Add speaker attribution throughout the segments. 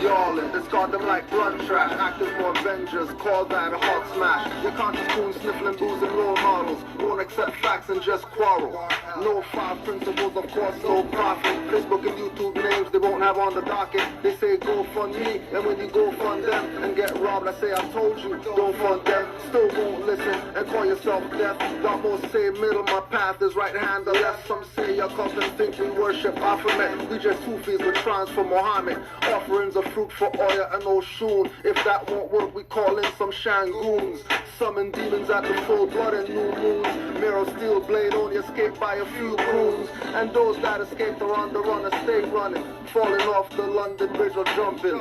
Speaker 1: yawling, discard them like blood trash. Active more avengers, call that a hot smash. Your conscious coon sniffling booze and role models. Won't accept facts and just quarrel. No 5 principles, of course, no profit. Facebook and YouTube names they won't have on the docket. They say go fund me, and when you go fund them and get robbed, I say I told you, don't fund them. Still won't listen and call yourself deaf. While most say middle, my path is right hand or left. Some say your cult and think we worship Baphomet. We just Sufis with trance for Muhammad. Offerings of fruit for Oya and Oshun. If that won't work, we call in some Shangoons. Summon demons at the full blood and new moons. Mirror steel blade only escaped by a few croons. And those that escaped are on the run or stay running. Falling off the London Bridge or jumping.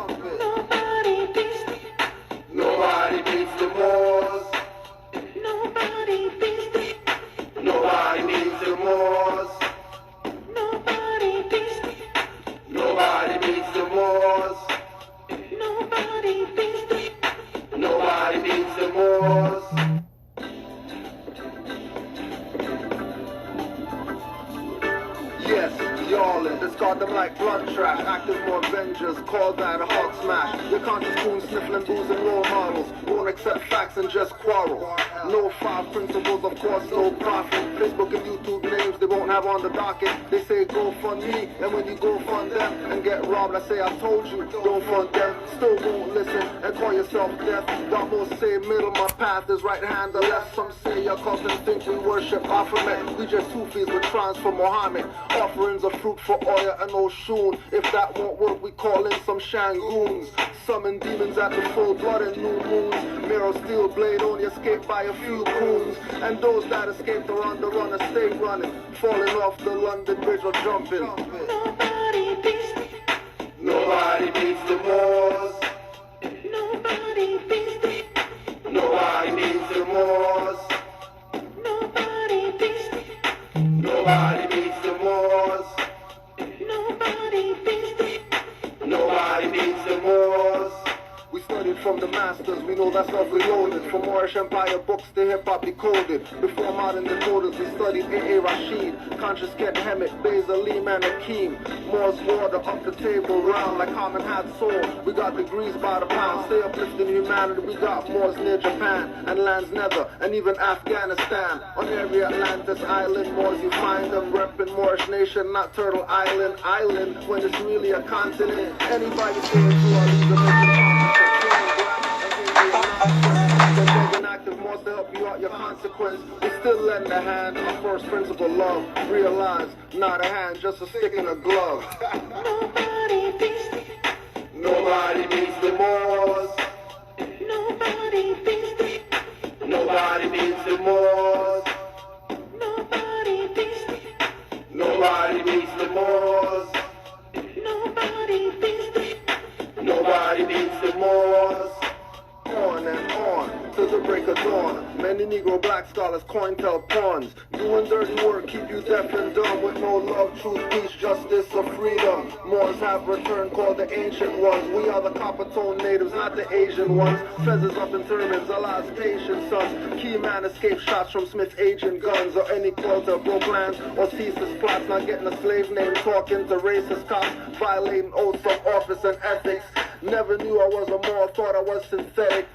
Speaker 1: Nobody beats the Moors.
Speaker 2: Nobody beats the
Speaker 1: Nobody beats the Moors.
Speaker 2: Nobody beats the
Speaker 1: Nobody beats the Moors.
Speaker 2: Nobody beats the
Speaker 1: Nobody beats the Moors. Yes, yawling, discard them like blood trash. Active more avengers, call that a hot smash. Your conscious coon sniffling booze and role models. Won't accept facts and just quarrel. No 5 principles, of course, no profit. Facebook and YouTube names they won't have on the docket. They say go fund me, and when you go fund them and get robbed, I say I told you, don't fund them. Still won't listen and call yourself deaf. While most say middle, my path is right hand or left. Some say your cult and think we worship Baphomet. We just Sufis with trance for Muhammad. Offerings of fruit for Oya and Oshun. If that won't work, we call in some Shangoons. Summon demons at the full blood and new moons. Mirror steel blade only escaped by a few coons. And those that escaped are on the run or stay running. Falling off the London Bridge or jumping.
Speaker 2: Nobody beats the
Speaker 1: Nobody beats the Moors.
Speaker 2: Nobody beats the
Speaker 1: Nobody beats the Moors.
Speaker 2: Nobody beats the
Speaker 1: Nobody beats the Moors.
Speaker 2: Nobody beats the
Speaker 1: Nobody beats the Moors. We studied from the masters, we know that's not reloaded. From Moorish Empire books to hip-hop decoded. Before modern decoders, we studied A.A. Rashid, Conscious Ken Hemet, Basil Lim and Akeem. Moore's water up the table round like Harmon had soul. We got degrees by the pound, stay uplifting humanity. We got Moors near Japan and lands nether, and even Afghanistan. On every Atlantis island, Moors you find them repping Moorish nation, not Turtle Island. Island when it's really a continent. Anybody saying to our leader, active more to help you out your consequence. We still lend a hand, our first principle love. Realize, not a hand, just a stick in a glove.
Speaker 2: Nobody beats the
Speaker 1: Nobody beats the Moors.
Speaker 2: Nobody beats the
Speaker 1: Nobody beats the Moors.
Speaker 2: Nobody beats the
Speaker 1: Nobody beats the Moors.
Speaker 2: Nobody beats the
Speaker 1: Nobody beats the Moors. On and on, to the break of dawn. Many Negro black scholars coin tell pawns. Doing dirty work, keep you deaf and dumb. With no love, truth, peace, justice, or freedom. Moors have returned, called the ancient ones. We are the copper-tone natives, not the Asian ones. Feathers up in turbans, Allah's patient sons. Key man escaped shots from Smith's agent guns. Or any quarter, broke plans, or ceaseless plots. Not getting a slave name, talking to racist cops. Violating oaths of office and ethics. Never knew I was a Moor, thought I was synthetic.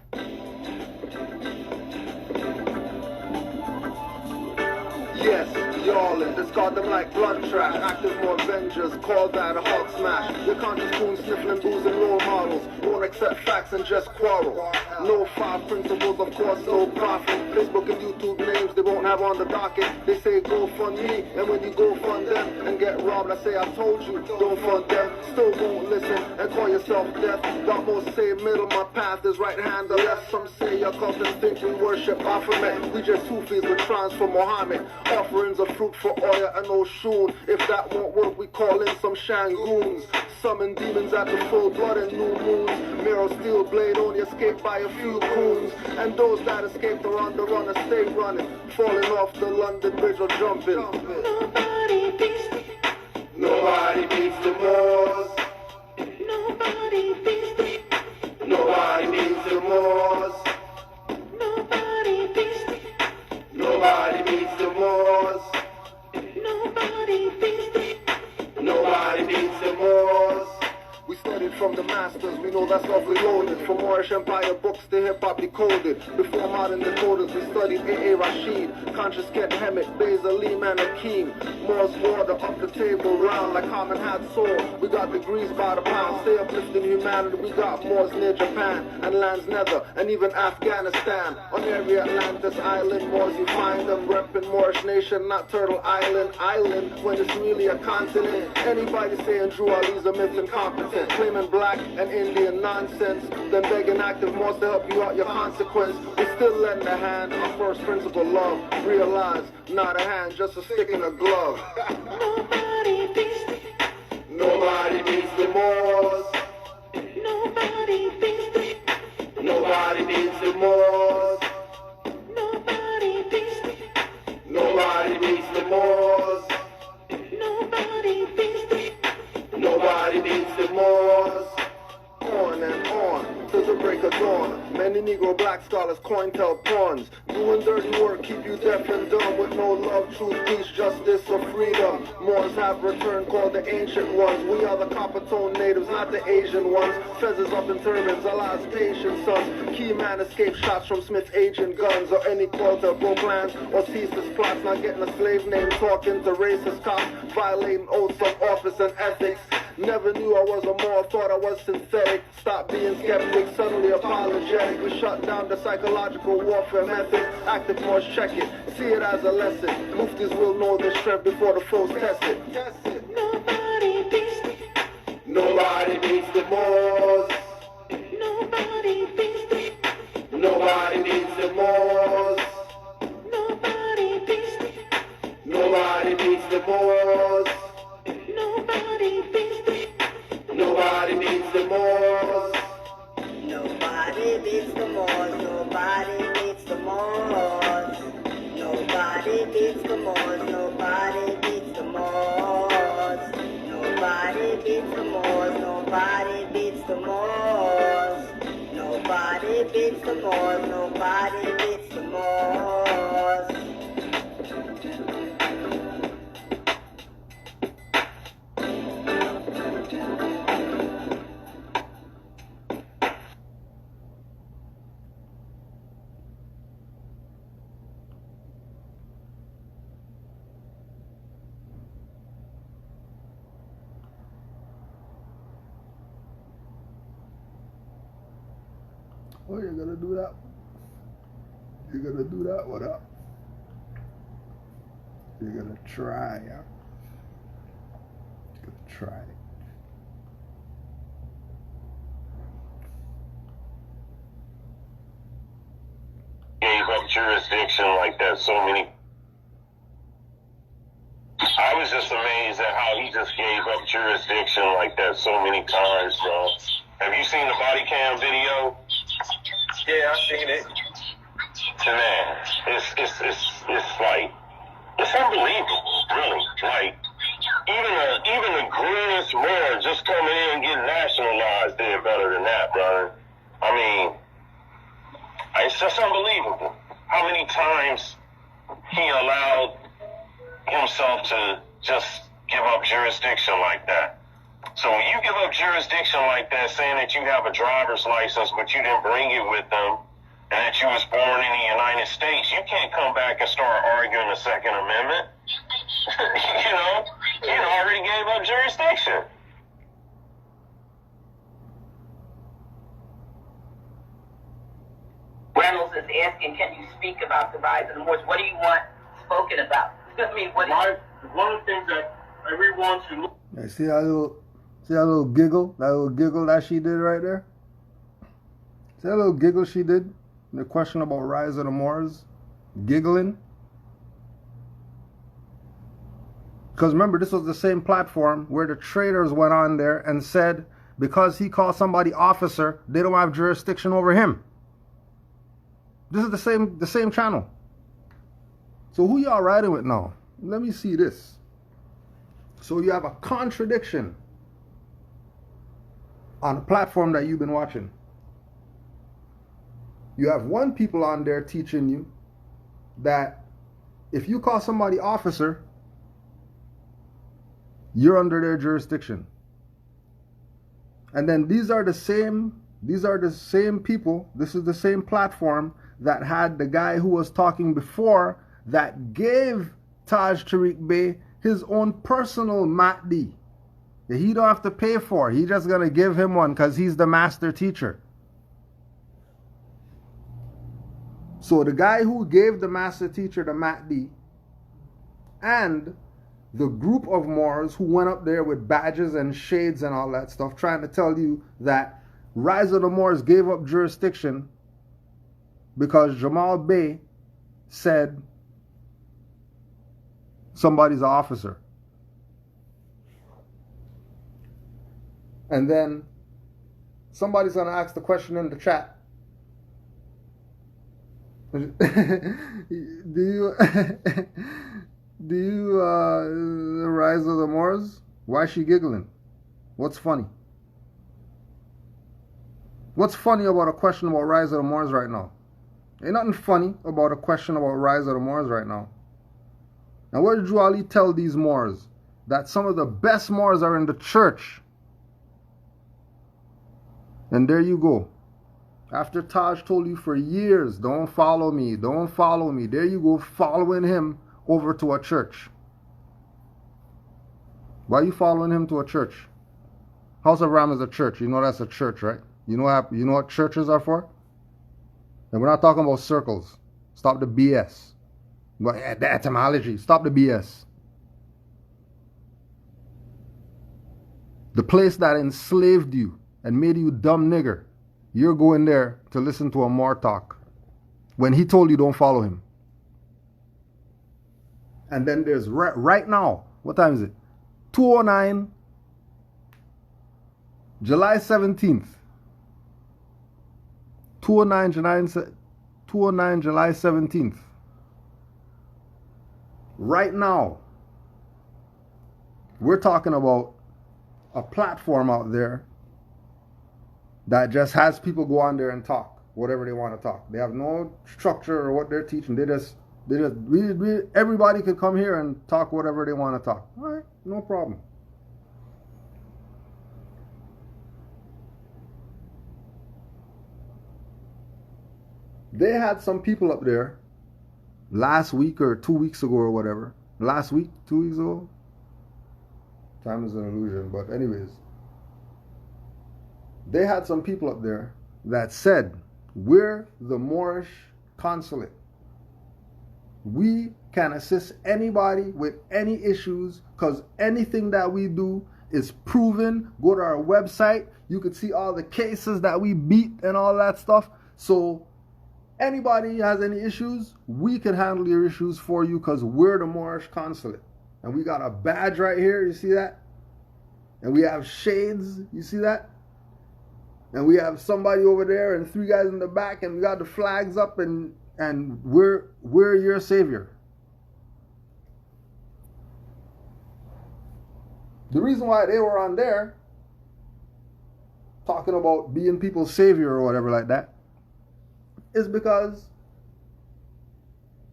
Speaker 1: Yes, yawling, discard them like blood trash. Active more avengers, call that a hot smash. Your conscious coon sniffling booze and role models. Won't accept facts and just quarrel. No 5 principles, of course, no profit. Facebook and YouTube names they won't have on the docket. They say go fund me, and when you go fund them and get robbed, I say I told you, don't fund them. Still won't listen and call yourself deaf. While most say middle, my path is right hand or left. Some say your cult and think we worship Baphomet. We just Sufis with trance for Muhammad. Offerings of fruit for Oya and Oshun. If that won't work, we call in some Shangoons. Summon demons at the full blood and new moons. Mirror steel blade only escaped by a few coons. And those that escaped are on the run or stay running. Falling off the London Bridge or jumping.
Speaker 2: Nobody beats the
Speaker 1: Nobody beats the Moors.
Speaker 2: Nobody beats the
Speaker 1: Nobody beats the Moors.
Speaker 2: Nobody beats the
Speaker 1: Nobody beats the Moors.
Speaker 2: Nobody beats the
Speaker 1: Nobody beats the Moors. We studied from the masters, coders, we know that's awfully loaded. From Moorish Empire books to hip-hop decoded. Before modern decoders, we studied A.A. Rashid, Conscious Ket Hemet, Beza, Lehman, and Keem. Moore's water up the table round like common hat soul. We got degrees by the pound, stay uplifting humanity. We got Moors near Japan and lands nether, and even Afghanistan. On every Atlantis island, Moors you find them repping Moorish nation, not Turtle Island. Island when it's really a continent. Anybody saying Drew Ali's a myth incompetent, claiming black and Indian nonsense, then begging active Moors to help you out your consequence. We still lend a hand, our first principle love. Realize, not a hand, just a stick in a glove.
Speaker 2: Nobody beats the,
Speaker 1: Nobody beats the Moors.
Speaker 2: nobody beats the,
Speaker 1: Nobody beats the Moors.
Speaker 2: nobody beats the,
Speaker 1: Nobody beats the Moors.
Speaker 2: nobody beats the,
Speaker 1: Nobody beats the Moors. On and on till the break of dawn. Many Negro black scholars coin tell pawns. Doing dirty work keep you deaf and dumb with no love, truth, peace, justice, or freedom. Moors have returned called the ancient ones. We are the copper tone natives, not the Asian ones. Feathers up in turbans, Allah's patient sons. Key man escaped shots from Smith's agent guns, or any call to blow plans or cease his plots. Not getting a slave name, talking to racist cops, violating oaths of office and ethics. Never knew I was a Moor, thought I was synthetic. Stop being skeptic, suddenly apologetic. We shut down the psychological warfare method. Active Moors check it, see it as a lesson. Muftis will know their strength before the foes test it.
Speaker 2: nobody beats the,
Speaker 1: Nobody beats the Moors.
Speaker 2: nobody beats the,
Speaker 1: Nobody beats the Moors.
Speaker 2: nobody beats the,
Speaker 1: Nobody beats the Moors.
Speaker 2: nobody beats the,
Speaker 1: Nobody beats the Moors.
Speaker 3: Nobody beats the Moors, nobody beats the Moors. Nobody beats the Moors, nobody beats the Moors. Nobody beats the Moors, nobody beats the Moors. Nobody beats the Moors, nobody beats the Moors.
Speaker 1: Oh, you're gonna do that? You're gonna do that? What up? You're gonna try, yeah? You're gonna try.
Speaker 4: Gave up jurisdiction like that so many. I was just amazed at how he just gave up jurisdiction like that so many times, bro. Have you seen the body cam video?
Speaker 5: Yeah, I've seen it.
Speaker 4: Man, it's like, it's unbelievable, really. Like, even the greenest Moor just coming in and getting nationalized did better than that, brother. I mean, it's just unbelievable how many times he allowed himself to just give up jurisdiction like that. So when you give up jurisdiction like that, saying that you have a driver's license but you didn't bring it with them, and that you was born in the United States, you can't come back and start arguing the Second Amendment. You already gave up jurisdiction.
Speaker 3: Reynolds is asking, can you speak about the rise of the Moors? What do you want spoken about? I mean, what is
Speaker 5: One of the things that everyone should look
Speaker 1: Hey, see that little giggle? That little giggle that she did right there? See that little giggle she did? The question about rise of the Moors? Giggling? Because remember, this was the same platform where the traders went on there and said because he called somebody officer, they don't have jurisdiction over him. This is the same channel. So who y'all riding with now? Let me see this. So you have a contradiction on a platform that you've been watching. You have one people on there teaching you that if you call somebody officer, you're under their jurisdiction. And then these are the same people, this is the same platform that had the guy who was talking before that gave Taj Tariq Bey his own personal Mahdi that he don't have to pay for. He just gonna give him one because he's the master teacher. So the guy who gave the master teacher the Mahdi and the group of Moors who went up there with badges and shades and all that stuff trying to tell you that Rise of the Moors gave up jurisdiction because Jamal Bey said somebody's an officer. And then somebody's going to ask the question in the chat. Do you Rise of the Moors? Why is she giggling? What's funny? What's funny about a question about Rise of the Moors right now? Ain't nothing funny about a question about Rise of the Moors right now. Now, what did you Ali tell these Moors? That some of the best Moors are in the church. And there you go. After Taj told you for years, don't follow me, don't follow me. There you go, following him over to a church. Why are you following him to a church? House of Ram is a church. You know that's a church, right? You know what churches are for? And we're not talking about circles. Stop the BS. But the etymology. Stop the BS. The place that enslaved you and made you dumb nigger. You're going there to listen to a Moor talk when he told you don't follow him. And then there's right now, what time is it? 2:09, July 17th. 2:09, July 17th. Right now, we're talking about a platform out there that just has people go on there and talk whatever they want to talk. They have no structure or what they're teaching. Everybody could come here and talk whatever they want to talk. All right, no problem. They had some people up there last week or 2 weeks ago or whatever. Last week, 2 weeks ago. Time is an illusion, but anyways. They had some people up there that said, we're the Moorish consulate. We can assist anybody with any issues because anything that we do is proven. Go to our website. You could see all the cases that we beat and all that stuff. So anybody has any issues, we can handle your issues for you because we're the Moorish consulate. And we got a badge right here. You see that? And we have shades. You see that? And we have somebody over there and 3 guys in the back, and we got the flags up, and we're your savior. The reason why they were on there talking about being people's savior or whatever like that is because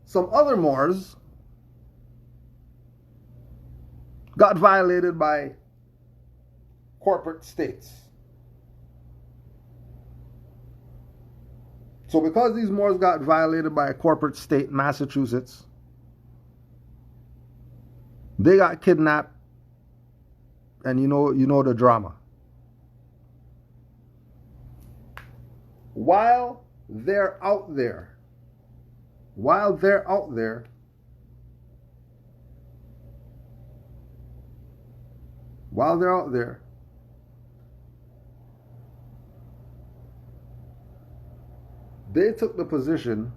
Speaker 1: some other Moors got violated by corporate states. So because these Moors got violated by a corporate state, Massachusetts, they got kidnapped, and you know the drama. While they're out there, they took the position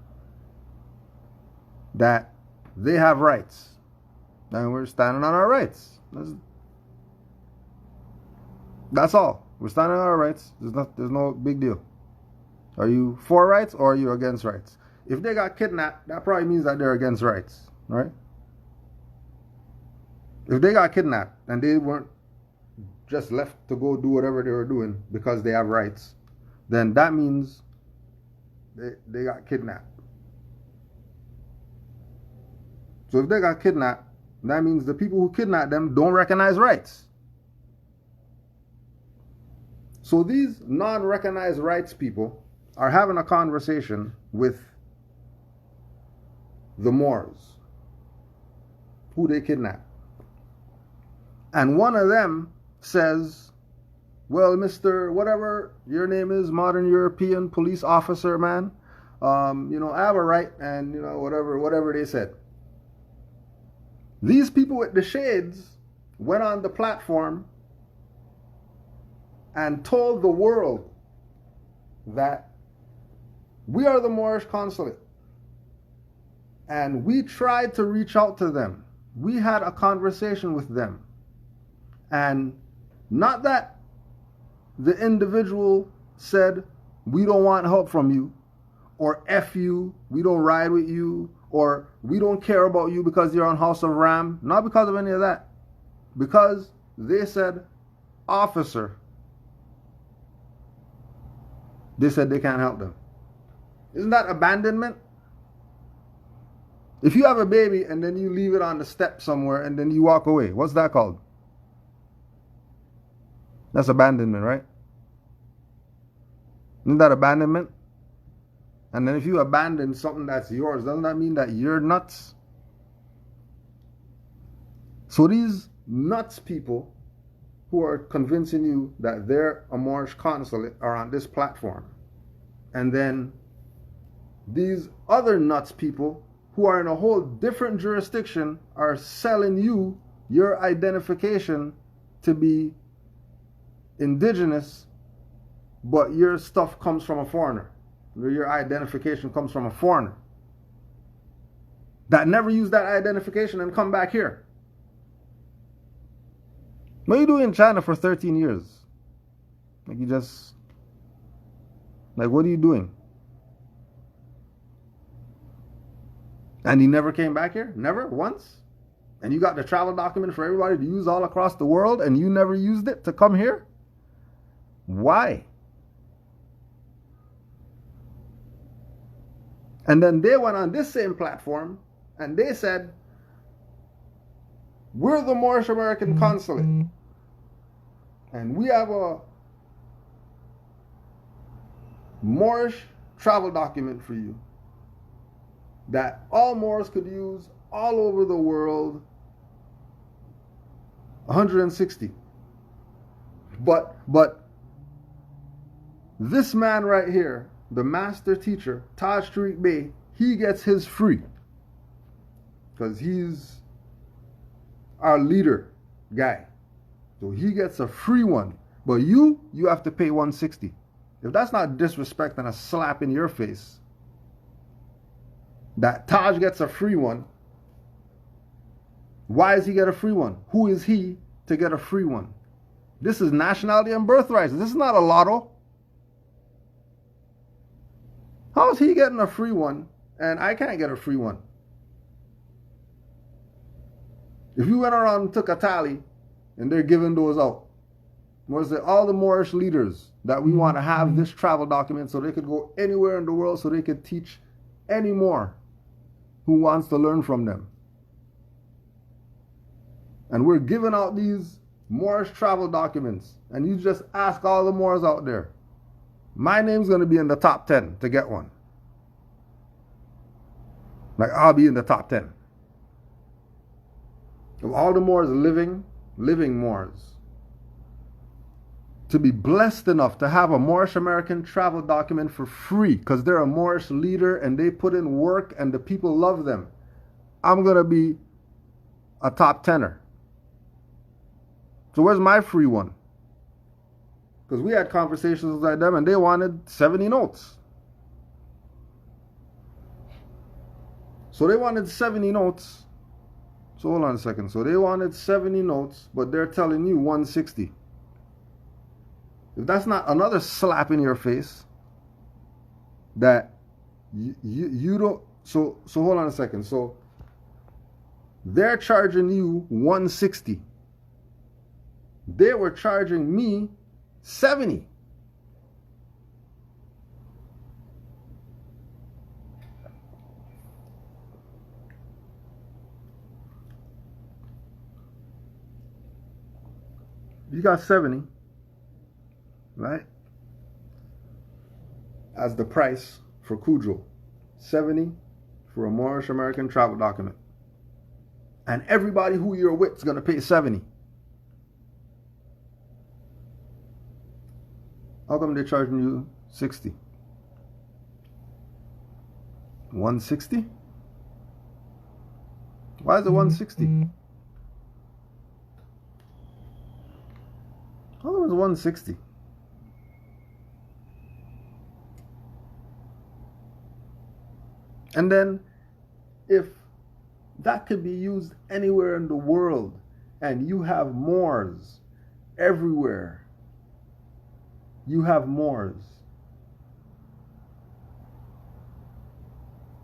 Speaker 1: that they have rights. And we're standing on our rights. That's all. We're standing on our rights. There's no big deal. Are you for rights or are you against rights? If they got kidnapped, that probably means that they're against rights, right? If they got kidnapped and they weren't just left to go do whatever they were doing because they have rights, then that means they got kidnapped. So if they got kidnapped, that means the people who kidnapped them don't recognize rights. So these non-recognized rights people are having a conversation with the Moors, who they kidnapped. And one of them says, well, Mr. whatever your name is, modern European police officer, man, I have a right, and, whatever they said. These people with the shades went on the platform and told the world that we are the Moorish consulate. And we tried to reach out to them. We had a conversation with them. And not that the individual said, we don't want help from you, or F you, we don't ride with you, or we don't care about you because you're on House of Ram. Not because of any of that. Because they said, officer. They said they can't help them. Isn't that abandonment? If you have a baby and then you leave it on the step somewhere and then you walk away, what's that called? That's abandonment, right? Isn't that abandonment? And then if you abandon something that's yours, doesn't that mean that you're nuts? So these nuts people who are convincing you that they're a Moorish consulate are on this platform. And then these other nuts people who are in a whole different jurisdiction are selling you your identification to be indigenous, but your stuff comes from a foreigner. Your identification comes from a foreigner that never used that identification and come back here. What are you doing in China for 13 years? What are you doing? And he never came back here? Never? Once? And you got the travel document for everybody to use all across the world and you never used it to come here? Why? And then they went on this same platform and they said, we're the Moorish American consulate. And we have a Moorish travel document for you that all Moors could use all over the world. 160. But this man right here, the master teacher, Taj Tariq Bey, he gets his free. Because he's our leader guy. So he gets a free one. But you have to pay 160. If that's not disrespect and a slap in your face, that Taj gets a free one, why does he get a free one? Who is he to get a free one? This is nationality and birthrights. This is not a lotto. How is he getting a free one and I can't get a free one? If you went around and took a tally and they're giving those out, was it all the Moorish leaders that we want to have this travel document so they could go anywhere in the world so they could teach any more who wants to learn from them? And we're giving out these Moorish travel documents, and you just ask all the Moors out there, my name's going to be in the top 10 to get one. Like, I'll be in the top 10 of all the Moors living Moors to be blessed enough to have a Moorish American travel document for free because they're a Moorish leader and they put in work and the people love them. I'm going to be a top 10er. So where's my free one? Because we had conversations like them and they wanted 70 notes. So they wanted 70 notes. So hold on a second. So they wanted 70 notes, but they're telling you 160. If that's not another slap in your face, that you don't. So hold on a second. So they're charging you 160. They were charging me 70. You got 70, right? as the price for Cujo. 70 for a Moorish American travel document. And everybody who you're with is going to pay 70. How come they're charging you 60? 160? Why is it 160? How come it's 160? And then, if that could be used anywhere in the world, and you have Moors everywhere, you have Moors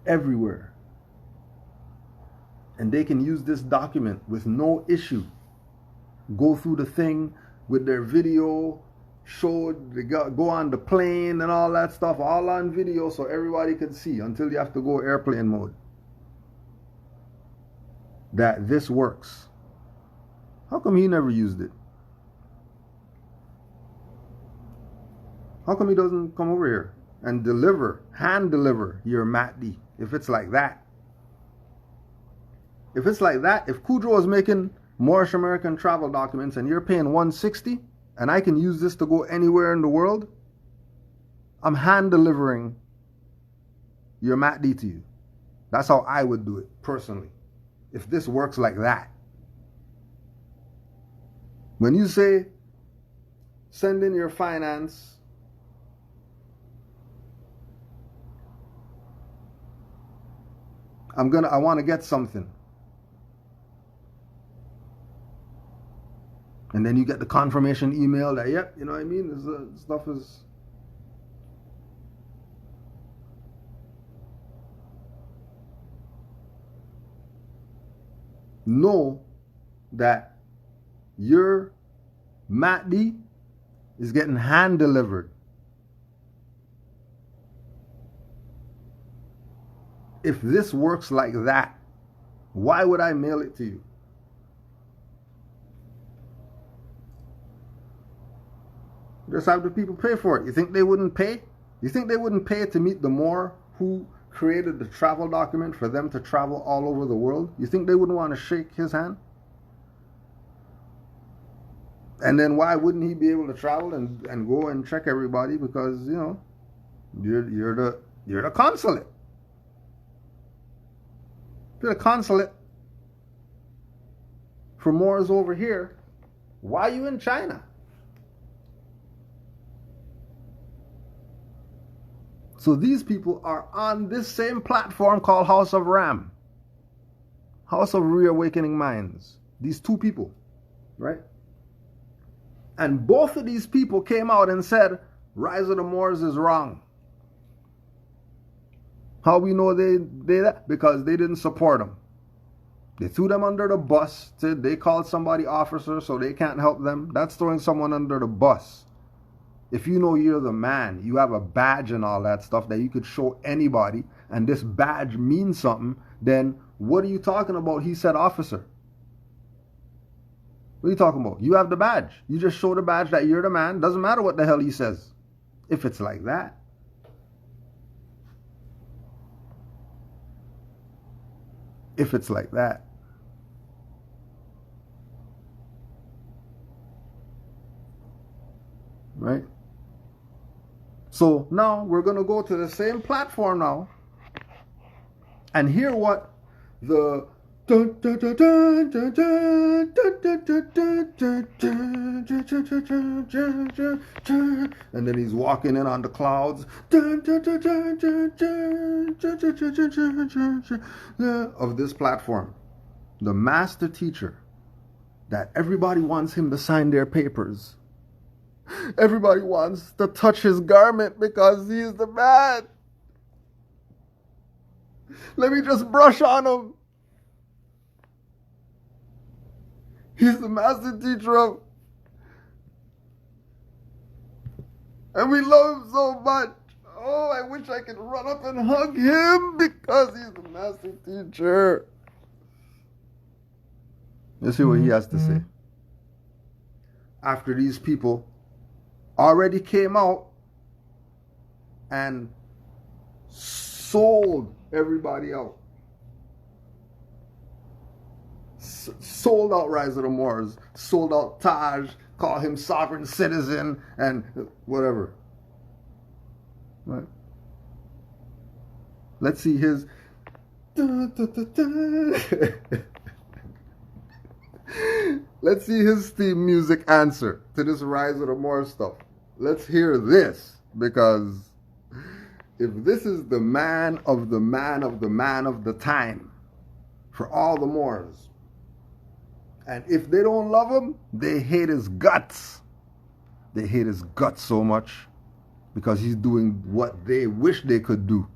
Speaker 1: everywhere, and they can use this document with no issue, go through the thing with their video, they go on the plane and all that stuff, all on video so everybody can see, until you have to go airplane mode, that this works. How come he never used it? How come he doesn't come over here and hand deliver your MATD if it's like that? If it's like that, if Cujo is making Moorish American travel documents and you're paying 160 and I can use this to go anywhere in the world, I'm hand delivering your MATD to you. That's how I would do it personally, if this works like that. When you say send in your finance, I want to get something. And then you get the confirmation email that, yep, you know what I mean? This stuff is... Know that your MATD is getting hand delivered. If this works like that, why would I mail it to you? Just have the people pay for it. You think they wouldn't pay? You think they wouldn't pay to meet the Moor who created the travel document for them to travel all over the world? You think they wouldn't want to shake his hand? And then why wouldn't he be able to travel and go and check everybody? Because, you know, you're the consulate. You're the consulate for Moors over here. Why are you in China? So these people are on this same platform called House of Ram. House of Reawakening Minds. These two people, right? And both of these people came out and said, Rise of the Moors is wrong. How we know they that? Because they didn't support them. They threw them under the bus. They called somebody officer so they can't help them. That's throwing someone under the bus. If you know you're the man, you have a badge and all that stuff that you could show anybody, and this badge means something, then what are you talking about? He said officer. What are you talking about? You have the badge. You just show the badge that you're the man. Doesn't matter what the hell he says. If it's like that. If it's like that. Right? So now we're going to go to the same platform now and hear what the and then he's walking in on the clouds of this platform. The master teacher that everybody wants him to sign their papers. Everybody wants to touch his garment because he's the man. Let me just brush on him. He's the master teacher of... And we love him so much. Oh, I wish I could run up and hug him because he's the master teacher. Let's see what he has to say. After these people already came out and sold everybody out. Sold out Rise of the Moors, sold out Taj, call him sovereign citizen, and whatever. Right? Let's see his. Let's see his theme music answer to this Rise of the Moors stuff. Let's hear this, because if this is the man of the man of the man of the time for all the Moors, and if they don't love him, they hate his guts. They hate his guts so much because he's doing what they wish they could do.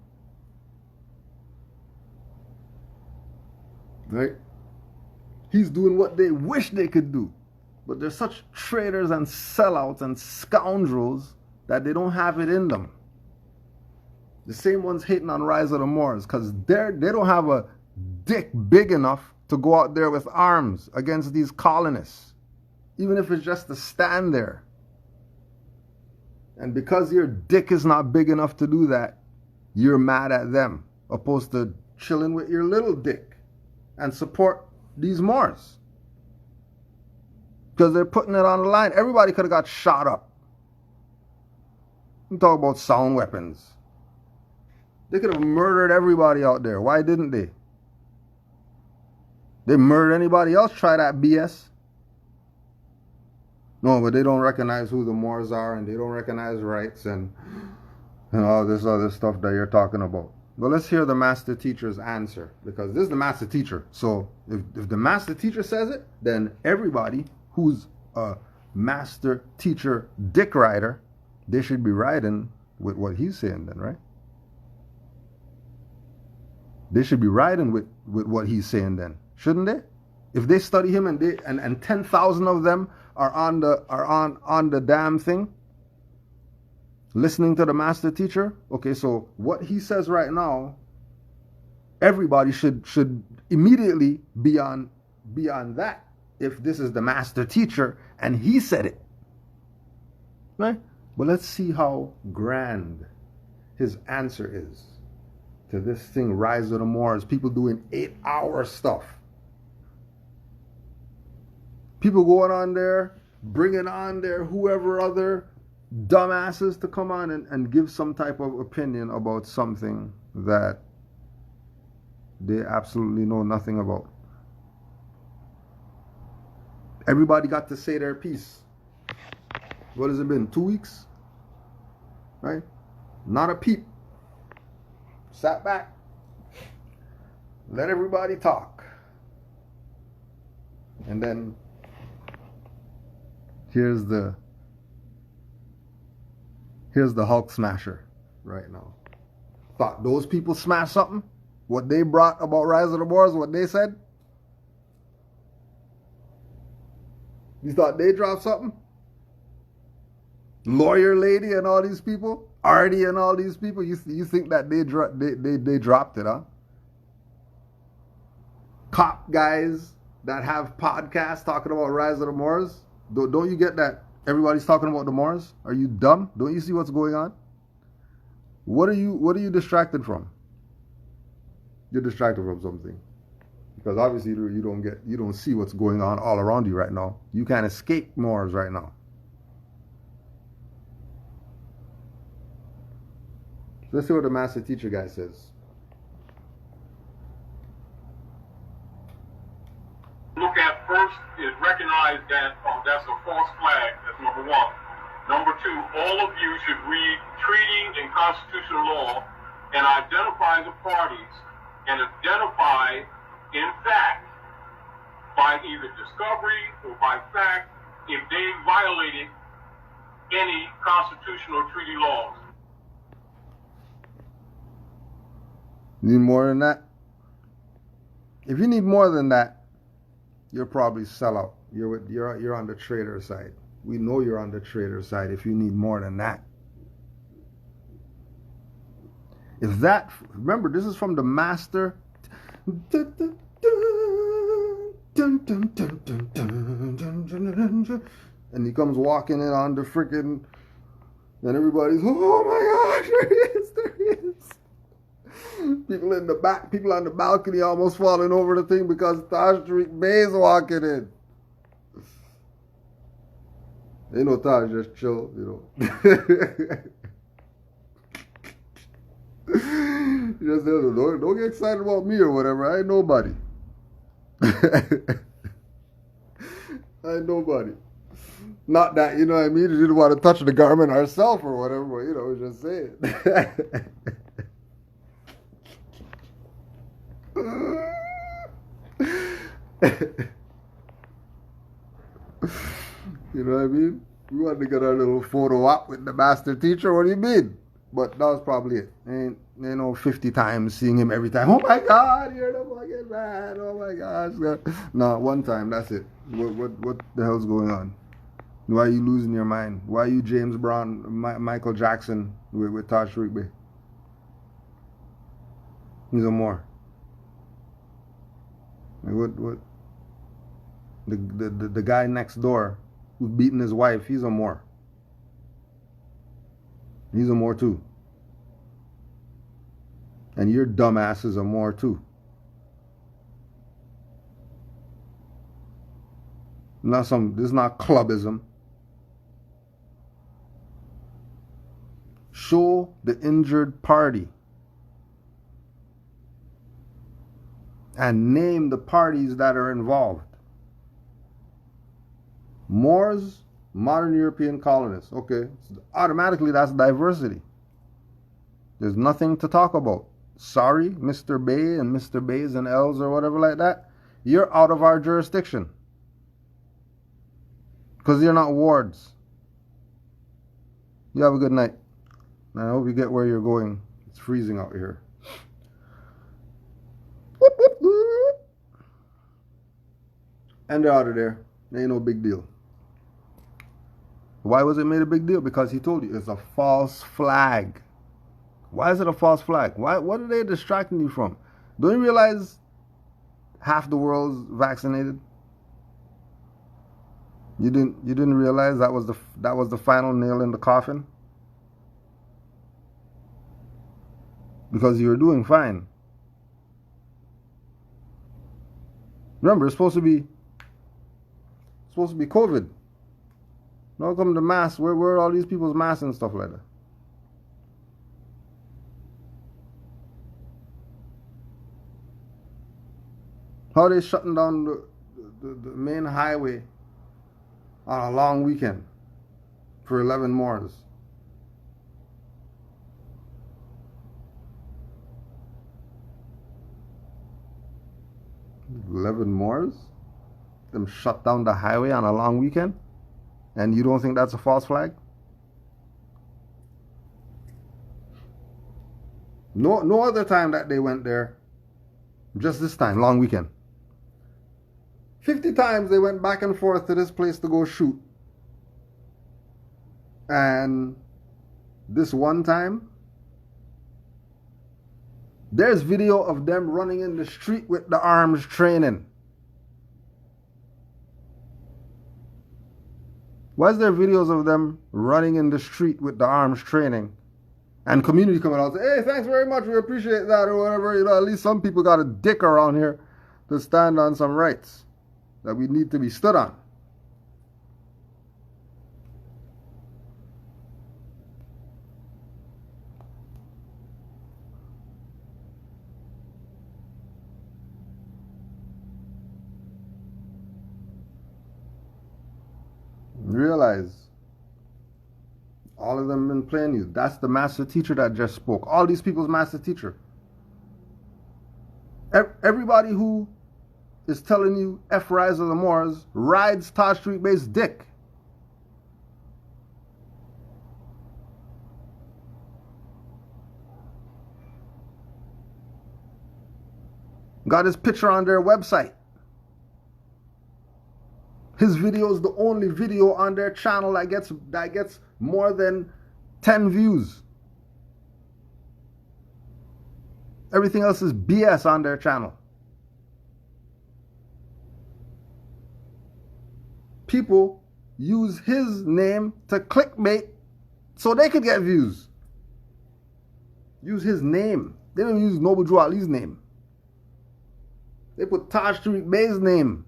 Speaker 1: Right? He's doing what they wish they could do. But they're such traitors and sellouts and scoundrels that they don't have it in them. The same ones hating on Rise of the Moors because they don't have a dick big enough to go out there with arms against these colonists, even if it's just to stand there. And because your dick is not big enough to do that, you're mad at them, opposed to chilling with your little dick and support these Moors. Because they're putting it on the line. Everybody could have got shot up. I'm talking about sound weapons. They could have murdered everybody out there. Why didn't they? They murdered anybody else, try that BS. No, but they don't recognize who the Moors are, and they don't recognize rights and all this other stuff that you're talking about. But let's hear the master teacher's answer, because this is the master teacher. So if the master teacher says it, then everybody who's a master teacher dick rider, they should be riding with what he's saying then, right? They should be riding with what he's saying then, shouldn't they? If they study him and 10,000 of them are on the damn thing, listening to the master teacher, okay, so what he says right now, everybody should immediately be on that. If this is the master teacher and he said it, right? But let's see how grand his answer is to this thing, Rise of the Moors. People doing 8-hour stuff. People going on there, bringing on their whoever other dumbasses to come on and give some type of opinion about something that they absolutely know nothing about. Everybody got to say their piece. What has it been? 2 weeks? Right? Not a peep. Sat back. Let everybody talk. And then here's the Hulk smasher right now. Thought those people smashed something? What they brought about Rise of the Moors, what they said? You thought they dropped something? Lawyer lady and all these people? Artie and all these people? You think that they dropped it, huh? Cop guys that have podcasts talking about Rise of the Moors? Don't you get that everybody's talking about the Moors? Are you dumb? Don't you see what's going on? What are you distracted from? You're distracted from something. Because obviously you don't see what's going on all around you right now. You can't escape Moors right now. Let's see what the master teacher guy says.
Speaker 5: Look at first is recognize that that's a false flag. That's number one. Number two, all of you should read treaty and constitutional law and identify the parties and identify, in fact, by either discovery or by fact, if they violated any constitutional treaty laws.
Speaker 1: Need more than that? If you need more than that, you're probably sellout. You're on the traitor side. We know you're on the traitor side if you need more than that. If that, remember, this is from the master. And he comes walking in on the freaking And everybody's, oh my gosh, there he is, there he is. People in the back, people on the balcony almost falling over the thing because Taj Bey is walking in. Ain't no Taj, just chill, you know. Just don't get excited about me or whatever. I ain't nobody. I ain't nobody. Not that, you know what I mean? You didn't want to touch the garment herself or whatever, but, you know, just say it. You know what I mean? We wanted to get our little photo op with the master teacher. What do you mean? But that was probably it. Ain't you know 50 times seeing him every time. Oh my God, you're the fucking man. Oh my gosh. No, one time. That's it. What the hell's going on? Why are you losing your mind? Why are you James Brown, Michael Jackson with Taj Bey? He's a Moor. Like what? The guy next door who's beating his wife, he's a Moor. He's a Moor too. And your dumbass is a Moor too. This is not clubism. Show the injured party and name the parties that are involved. Moors, modern European colonists. Okay, automatically that's diversity. There's nothing to talk about. Sorry, Mr. Bey and Mr. Bays and L's or whatever like that. You're out of our jurisdiction. Because you're not wards. You have a good night. And I hope you get where you're going. It's freezing out here. Whoop, whoop, whoop. And they're out of there. Ain't no big deal. Why was it made a big deal? Because he told you it's a false flag. Why is it a false flag? What are they distracting you from? Don't you realize half the world's vaccinated? You didn't realize that was the final nail in the coffin? Because you were doing fine. Remember, it's supposed to be COVID. Now come the masks. Where are all these people's masks and stuff like that? How are they shutting down the main highway on a long weekend for 11 Moors? 11 Moors? Them shut down the highway on a long weekend? And you don't think that's a false flag? No other time that they went there. Just this time, long weekend. 50 times they went back and forth to this place to go shoot. And this one time, there's video of them running in the street with the arms training. Why is there videos of them running in the street with the arms training? And community coming out and say, hey, thanks very much, we appreciate that, or whatever. You know, at least some people got a dick around here to stand on some rights that we need to be stood on. Realize all of them been playing you. That's the master teacher that just spoke. All these people's master teacher. Everybody who is telling you F Rise of the Moors rides Taj Bey's dick. Got his picture on their website. His video is the only video on their channel that gets more than 10 views. Everything else is BS on their channel. People use his name to clickbait
Speaker 6: so they could get views. Use his name. They don't use Noble Drew Ali's name. They put Taj Tariq Bey's name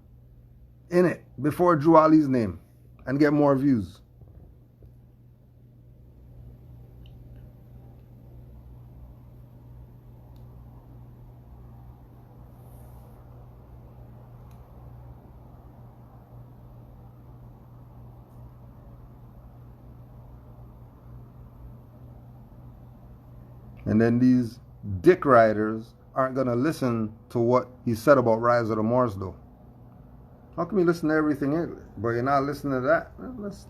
Speaker 6: in it before Drew Ali's name and get more views. And then these dick riders aren't going to listen to what he said about Rise of the Moors, though. How come you listen to everything English, but you're not listening to that? Well, let's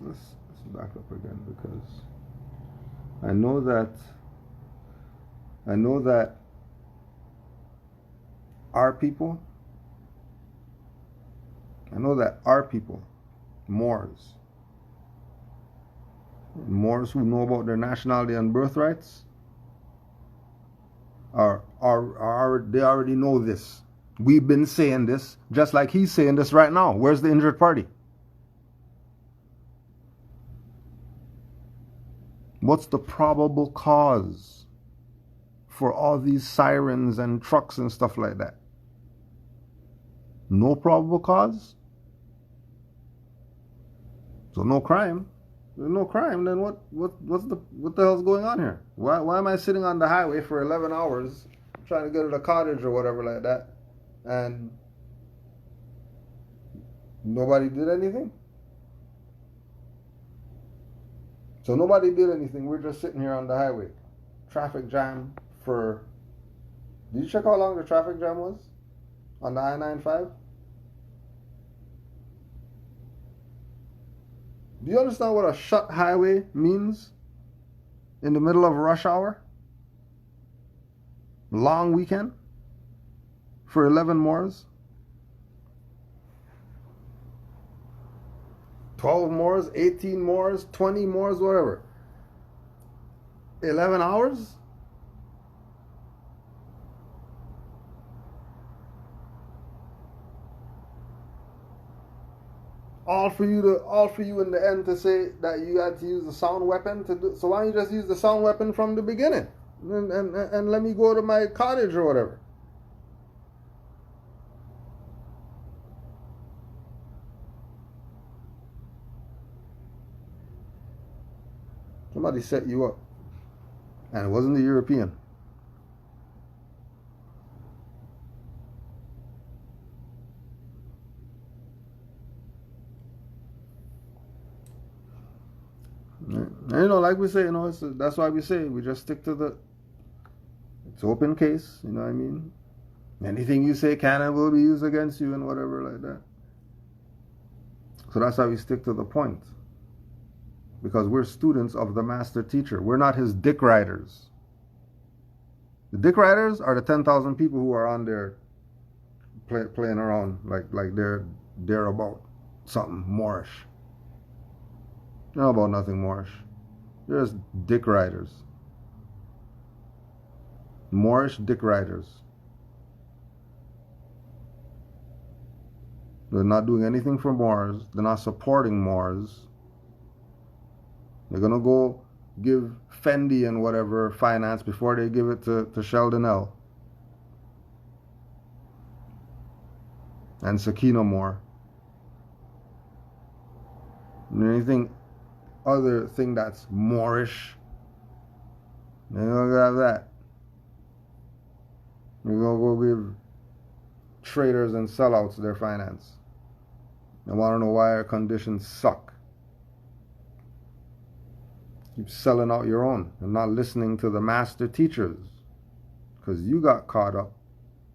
Speaker 6: back up again, because I know that our people, Moors who know about their nationality and birthrights, they already know this. We've been saying this, just like he's saying this right now. Where's the injured party? What's the probable cause for all these sirens and trucks and stuff like that? No probable cause? So no crime. There's no crime, then what the hell's going on here? Why am I sitting on the highway for 11 hours trying to get to the cottage or whatever like that, and nobody did anything? So nobody did anything. We're just sitting here on the highway. Traffic jam for... Did you check how long the traffic jam was on the I-95? Do you understand what a shut highway means in the middle of rush hour? Long weekend for 11 Moors? 12 Moors, 18 Moors, 20 Moors, whatever. 11 hours? All for you in the end to say that you had to use the sound weapon to do. So why don't you just use the sound weapon from the beginning and let me go to my cottage or whatever? Somebody set you up, and it wasn't the European. And like we say, that's why we say we just stick to it's open case, you know what I mean? Anything you say can and will be used against you and whatever like that. So that's why we stick to the point. Because we're students of the master teacher. We're not his dick riders. The dick riders are the 10,000 people who are on there playing around like they're about something Moorish. They're not about nothing Moorish. They're just dick riders. Moorish dick riders. They're not doing anything for Moors. They're not supporting Moors. They're going to go give Fendi and whatever finance before they give it to Sheldon L. and Sakina Moore. And anything other thing that's Moorish, they're not gonna have that. We're gonna go give traders and sellouts their finance. I want to know why our conditions suck. Keep selling out your own and not listening to the master teachers, because you got caught up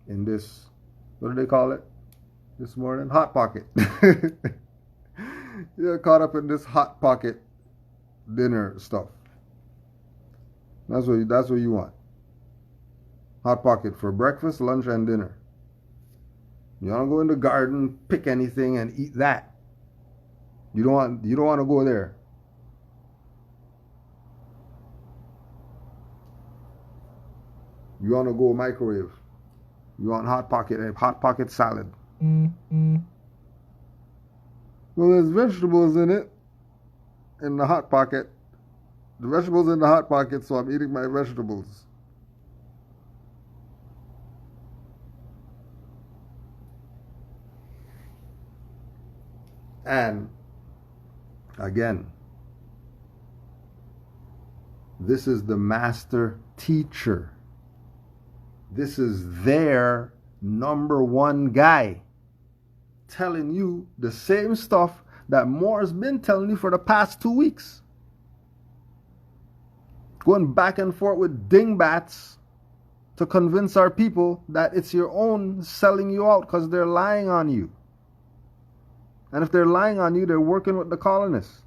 Speaker 6: in this, what do they call it this morning? Hot pocket. You got caught up in this hot pocket dinner stuff. That's what you want. Hot pocket for breakfast, lunch, and dinner. You don't go in the garden, pick anything, and eat that. You don't want to go there. You want to go microwave. You want hot pocket salad. Well, there's vegetables in it, in the hot pocket. The vegetables in the hot pocket, so I'm eating my vegetables. And again, this is the master teacher. This is their number one guy telling you the same stuff that Moore's been telling you for the past 2 weeks. Going back and forth with dingbats to convince our people that it's your own selling you out because they're lying on you. And if they're lying on you, they're working with the colonists.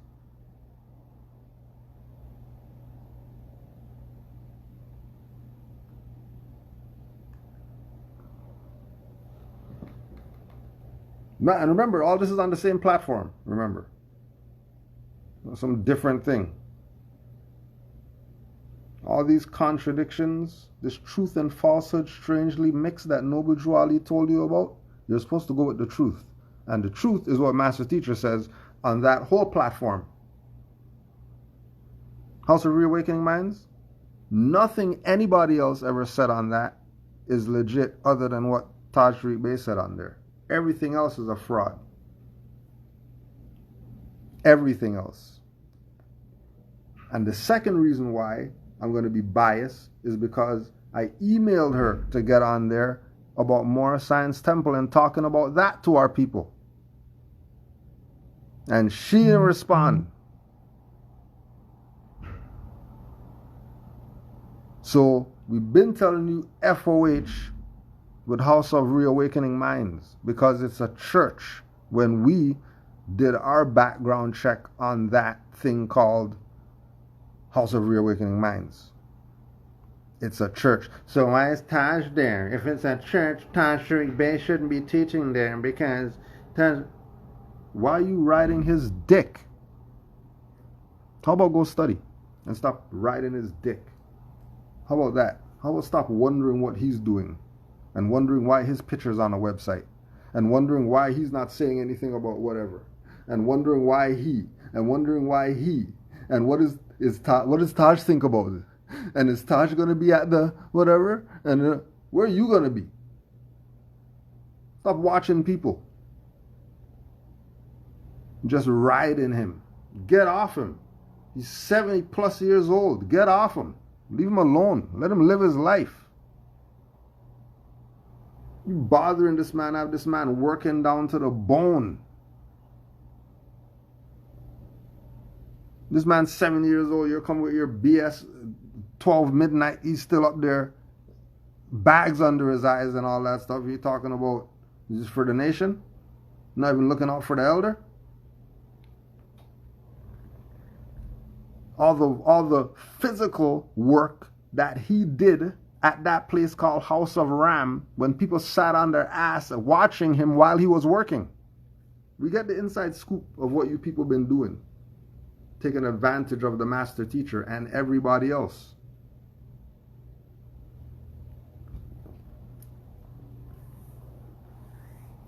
Speaker 6: And remember, all this is on the same platform, remember. Some different thing. All these contradictions, this truth and falsehood strangely mixed that Noble Drew Ali told you about, you're supposed to go with the truth. And the truth is what Master Teacher says on that whole platform. House of Reawakening Minds, nothing anybody else ever said on that is legit other than what Taj Tariq Bey said on there. Everything else is a fraud. Everything else. And the second reason why I'm going to be biased is because I emailed her to get on there about Moorish Science Temple and talking about that to our people. And she didn't respond. So we've been telling you FOH with House of Reawakening Minds because it's a church. When we did our background check on that thing called House of Reawakening Minds, it's a church. So why is Taj there? If it's a church, Taj Tariq Bey shouldn't be teaching there because Taj... Why are you riding his dick? How about go study and stop riding his dick? How about that? How about stop wondering what he's doing and wondering why his picture's on a website and wondering why he's not saying anything about whatever and wondering why he and what does Taj think about it? And is Taj going to be at the whatever? And where are you going to be? Stop watching people. Just riding him. Get off him. He's 70 plus years old. Get off him. Leave him alone. Let him live his life. You bothering this man, have this man working down to the bone. This man's 70 years old. You're coming with your BS 12 midnight. He's still up there. Bags under his eyes and all that stuff. You're talking about just for the nation? Not even looking out for the elder? All the physical work that he did at that place called House of Ram when people sat on their ass watching him while he was working. We get the inside scoop of what you people been doing. Taking advantage of the master teacher and everybody else.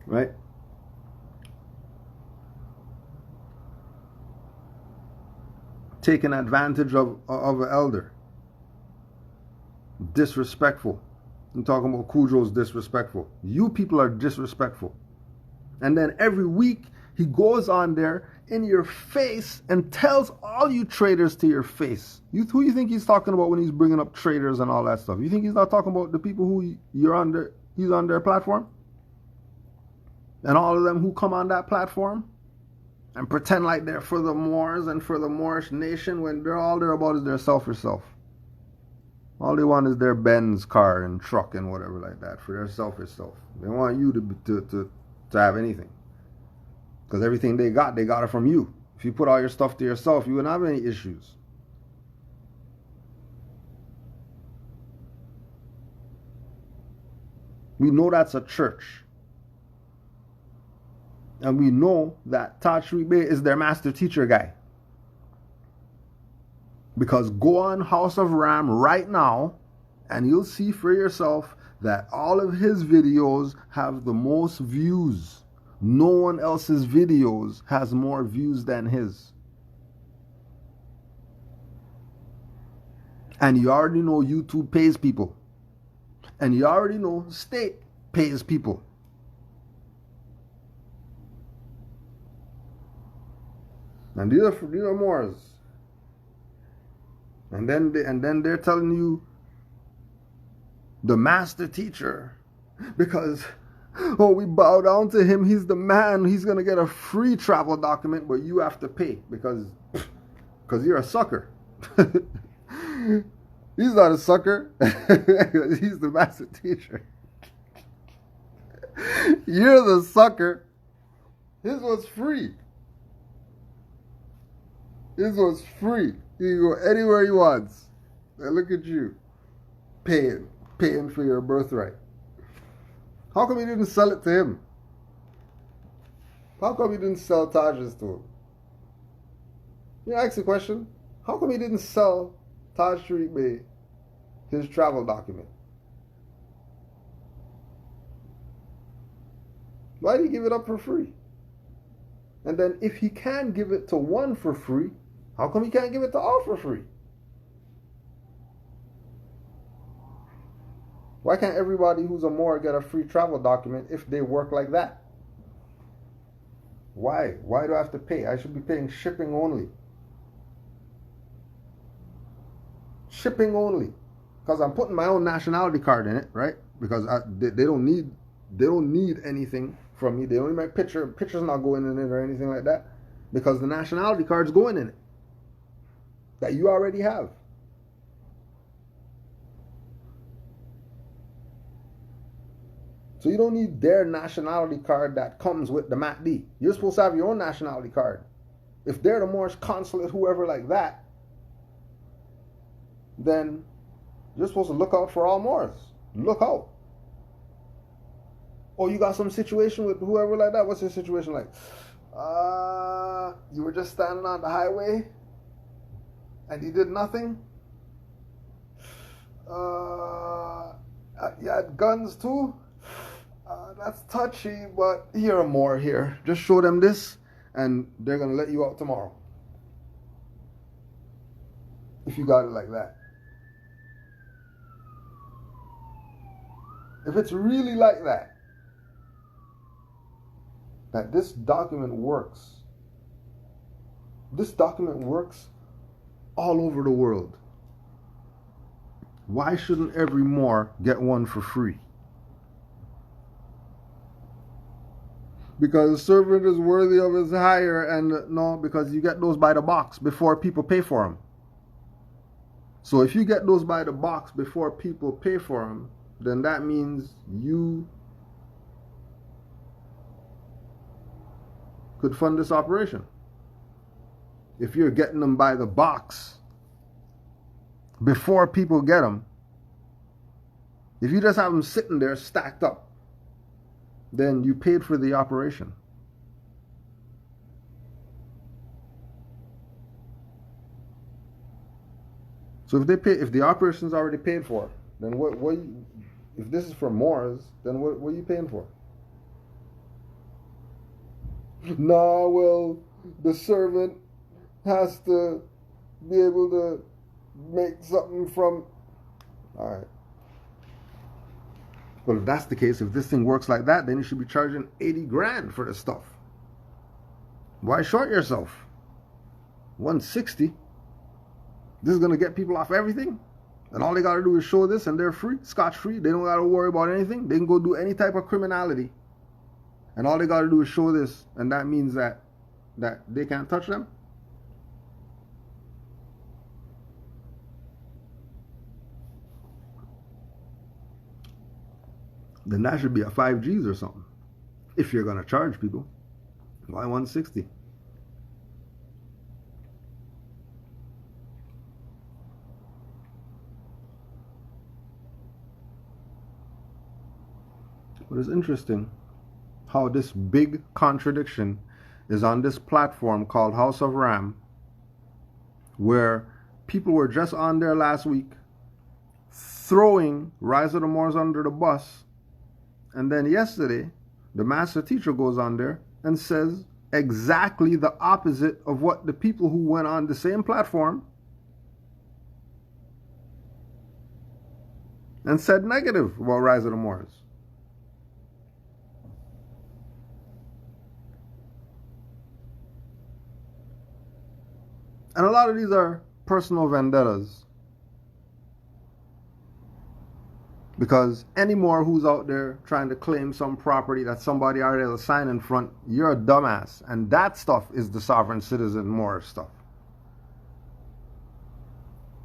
Speaker 6: Right? Taking advantage of an elder. Disrespectful. I'm talking about Cujo's disrespectful. You people are disrespectful. And then every week he goes on there in your face and tells all you traders to your face. Who you think he's talking about when he's bringing up traders and all that stuff? You think he's not talking about the people who he's on their platform? And all of them who come on that platform and pretend like they're for the Moors and for the Moorish nation when all they're about is their selfish self. All they want is their Benz car and truck and whatever like that for their selfish self. They want you to have anything. Because everything they got it from you. If you put all your stuff to yourself, you wouldn't have any issues. We know that's a church. And we know that Taj Tariq Bey is their master teacher guy. Because go on House of Ram right now and you'll see for yourself that all of his videos have the most views. No one else's videos has more views than his. And you already know YouTube pays people. And you already know state pays people. And these are Moors. And then they're telling you the master teacher, because we bow down to him, he's the man, he's gonna get a free travel document, but you have to pay because you're a sucker. He's not a sucker. He's the master teacher. You're the sucker. His was free. His was free. You can go anywhere he wants. Now look at you. Paying for your birthright. How come you didn't sell it to him? How come you didn't sell Taj's to him? You ask the question. How come he didn't sell Taj Tariq Bey his travel document? Why did he give it up for free? And then if he can give it to one for free, how come he can't give it to all for free? Why can't everybody who's a Moor get a free travel document if they work like that? Why? Why do I have to pay? I should be paying shipping only. Shipping only. Because I'm putting my own nationality card in it, right? Because they don't need anything from me. They don't need my picture. Picture's not going in it or anything like that. Because the nationality card's going in it. That you already have. So you don't need their nationality card that comes with the MATD. You're supposed to have your own nationality card. If they're the Moorish consulate, whoever like that, then you're supposed to look out for all Moors. Look out. Oh, you got some situation with whoever like that? What's your situation like? You were just standing on the highway and you did nothing? You had guns too? That's touchy, but here are more here. Just show them this and they're going to let you out tomorrow. If you got it like that. If it's really like that, that this document works. This document works all over the world. Why shouldn't every Moor get one for free? Because the servant is worthy of his hire, and no, because you get those by the box before people pay for them. So if you get those by the box before people pay for them, then that means you could fund this operation. If you're getting them by the box before people get them, if you just have them sitting there stacked up, then you paid for the operation. So if the operation's already paid for, then what if this is for Moors, then what are you paying for? No, well, the servant has to be able to make something from... Alright. Well, if that's the case, if this thing works like that, then you should be charging 80 grand for the stuff. Why short yourself? 160. This is going to get people off everything? And all they got to do is show this and they're free, scotch-free. They don't got to worry about anything. They can go do any type of criminality. And all they got to do is show this, and that means that they can't touch them? Then that should be a 5Gs or something. If you're going to charge people. Why 160? But it's interesting how this big contradiction is on this platform called House of Ram, where people were just on there last week throwing Rise of the Moors under the bus. And then yesterday, the master teacher goes on there and says exactly the opposite of what the people who went on the same platform and said negative about Rise of the Moors. And a lot of these are personal vendettas. Because any Moor who's out there trying to claim some property that somebody already has a sign in front, you're a dumbass. And that stuff is the sovereign citizen Moorish stuff.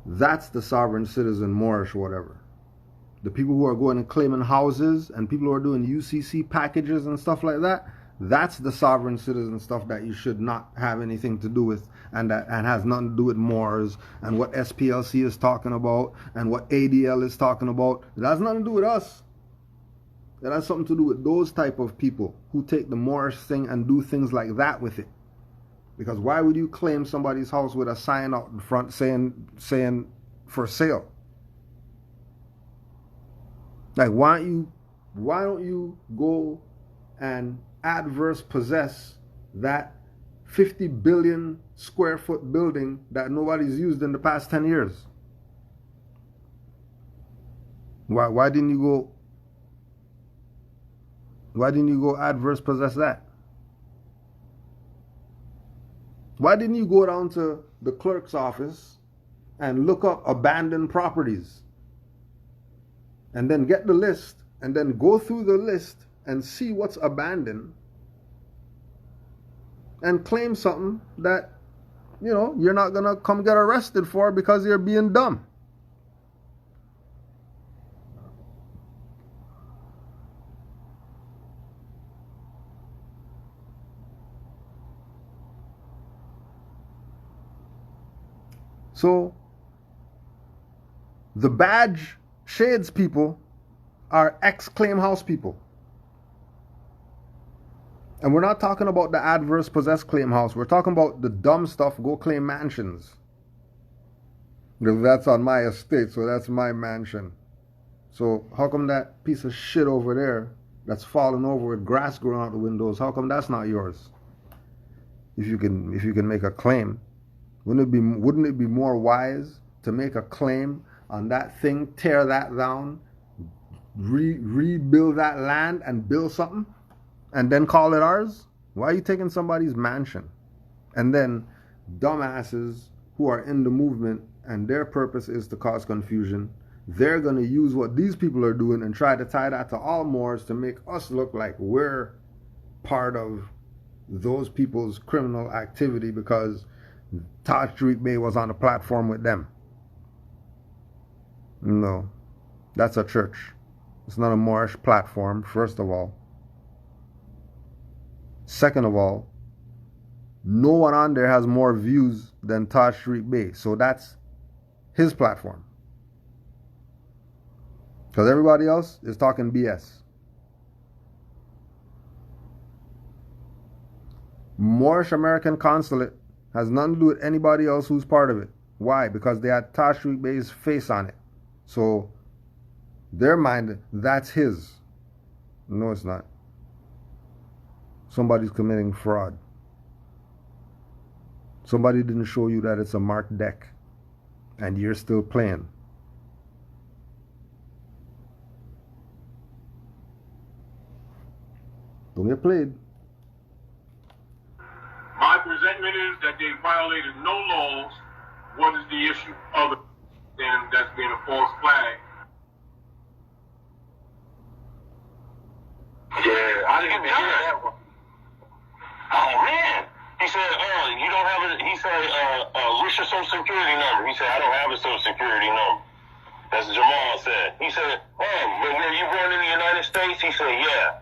Speaker 6: That's the sovereign citizen Moorish whatever. The people who are going and claiming houses and people who are doing UCC packages and stuff like that, that's the sovereign citizen stuff that you should not have anything to do with, and has nothing to do with Moors and what SPLC is talking about and what ADL is talking about. It has nothing to do with us. It has something to do with those type of people who take the Moorish thing and do things like that with it. Because why would you claim somebody's house with a sign out in front saying for sale? Like, why don't you go and adverse possess that 50 billion square foot building that nobody's used in the past 10 years? Why didn't you go adverse possess that? Why didn't you go down to the clerk's office and look up abandoned properties and then get the list and then go through the list and see what's abandoned and claim something that, you know, you're not going to come get arrested for because you're being dumb? So, the badge shades people are ex-claim house people. And we're not talking about the adverse possessed claim house. We're talking about the dumb stuff, go claim mansions. Because that's on my estate, so that's my mansion. So how come that piece of shit over there that's fallen over with grass growing out the windows, how come that's not yours? If you can make a claim, wouldn't it be more wise to make a claim on that thing, tear that down, rebuild that land and build something, and then call it ours? Why are you taking somebody's mansion? And then dumbasses who are in the movement and their purpose is to cause confusion, they're going to use what these people are doing and try to tie that to all Moors to make us look like we're part of those people's criminal activity because Taj Tariq Bey was on a platform with them. No, that's a church. It's not a Moorish platform, first of all. Second of all, no one on there has more views than Taj Tariq Bey, so that's his platform. Because everybody else is talking BS. Moorish American consulate has nothing to do with anybody else who's part of it. Why? Because they had Taj Tariq Bey's face on it. So, their mind, that's his. No, it's not. Somebody's committing fraud. Somebody didn't show you that it's a marked deck, and you're still playing. Don't get played.
Speaker 5: My presentment is that they violated no laws. What is the issue other than that's being a false flag?
Speaker 4: Yeah, I didn't even hear that one. Oh man, he said, you don't have it. He said, what's your social security number? He said, I don't have a social security number. That's what Jamal said. He said, but were you born in the United States? He said, yeah.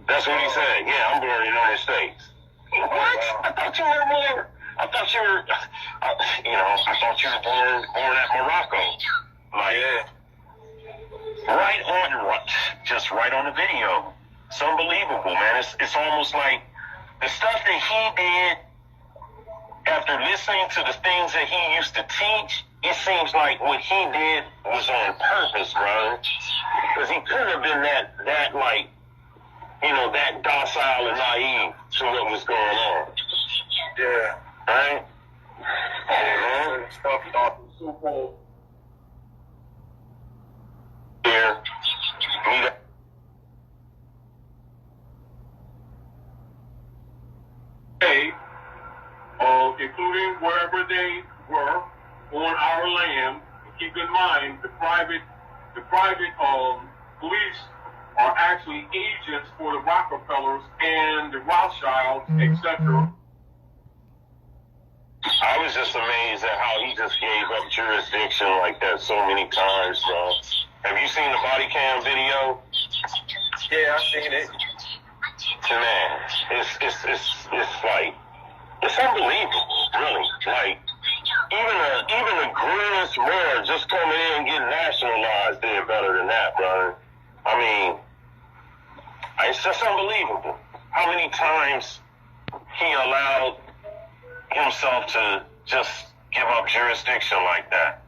Speaker 4: That's what he said. Yeah, I'm born in the United States. What? I thought you were born. I thought you were born at Morocco. Like, right on the video. It's unbelievable, man. It's almost like the stuff that he did after listening to the things that he used to teach. It seems like what he did was on purpose, bro. Because he couldn't have been that docile and naive to what was going on.
Speaker 5: Yeah.
Speaker 4: Right?
Speaker 5: Stuff about so-called on our land. Keep in mind, the private police are actually agents for the Rockefellers and the Rothschilds, etc.
Speaker 4: I was just amazed at how he just gave up jurisdiction like that so many times, bro. Have you seen the body cam video?
Speaker 7: Yeah, I've seen it.
Speaker 4: Man, it's like, it's unbelievable, really. Like, even the greenest Moor just coming in and getting nationalized did better than that, brother. I mean, it's just unbelievable how many times he allowed himself to just give up jurisdiction like that.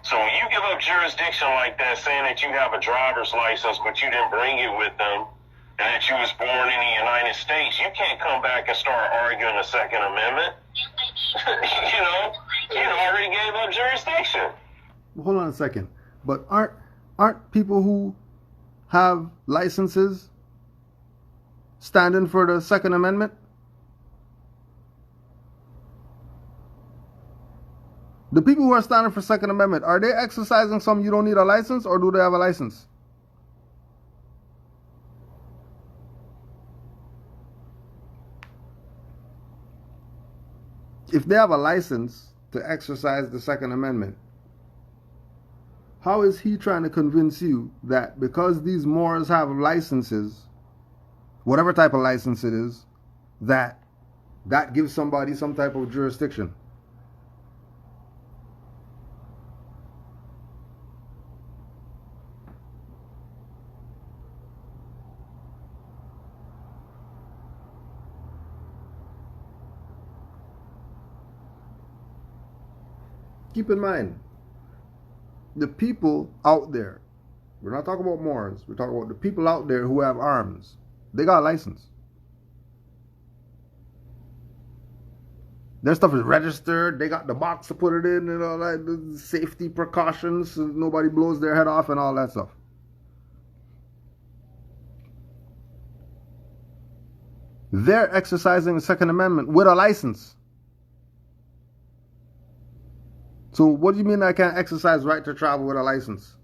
Speaker 4: So when you give up jurisdiction like that, saying that you have a driver's license but you didn't bring it with them, and that you was born in the United States, you can't come back and start arguing the Second Amendment. You know, you already gave up jurisdiction.
Speaker 6: Hold on a second. But aren't people who have licenses standing for the Second Amendment? The people who are standing for Second Amendment, are they exercising some you don't need a license, or do they have a license? If they have a license to exercise the Second Amendment, how is he trying to convince you that because these Moors have licenses, whatever type of license it is, that gives somebody some type of jurisdiction? Keep in mind, the people out there, we're not talking about Moors, we're talking about the people out there who have arms. They got a license. Their stuff is registered, they got the box to put it in and all that, the safety precautions so nobody blows their head off and all that stuff. They're exercising the Second Amendment with a license. So what do you mean I can't exercise right to travel with a license?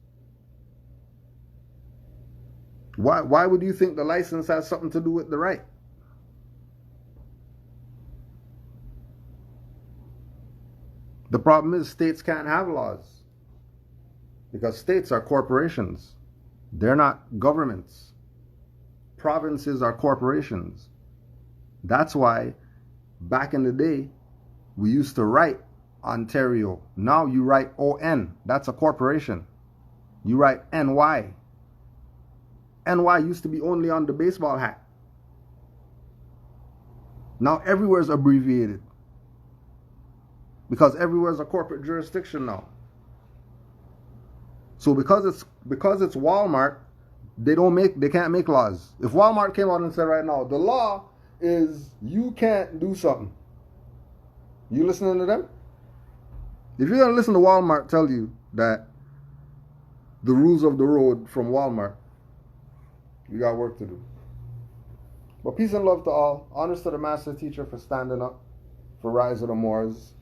Speaker 6: Why would you think the license has something to do with the right? The problem is states can't have laws because states are corporations. They're not governments. Provinces are corporations. That's why back in the day we used to write Ontario. Now you write ON. That's a corporation. You write NY. NY used to be only on the baseball hat. Now everywhere is abbreviated because everywhere is a corporate jurisdiction now. So because it's Walmart, they can't make laws. If Walmart came out and said right now, the law is you can't do something, you listening to them? If you're going to listen to Walmart tell you that the rules of the road from Walmart, you got work to do. But peace and love to all. Honors to the master teacher for standing up for Rise of the Moors.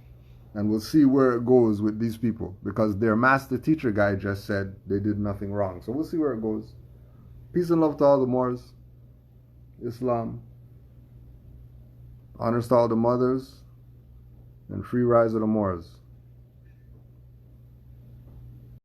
Speaker 6: And we'll see where it goes with these people, because their master teacher guy just said they did nothing wrong. So we'll see where it goes. Peace and love to all the Moors. Islam. Honors to all the mothers. And free Rise of the Moors.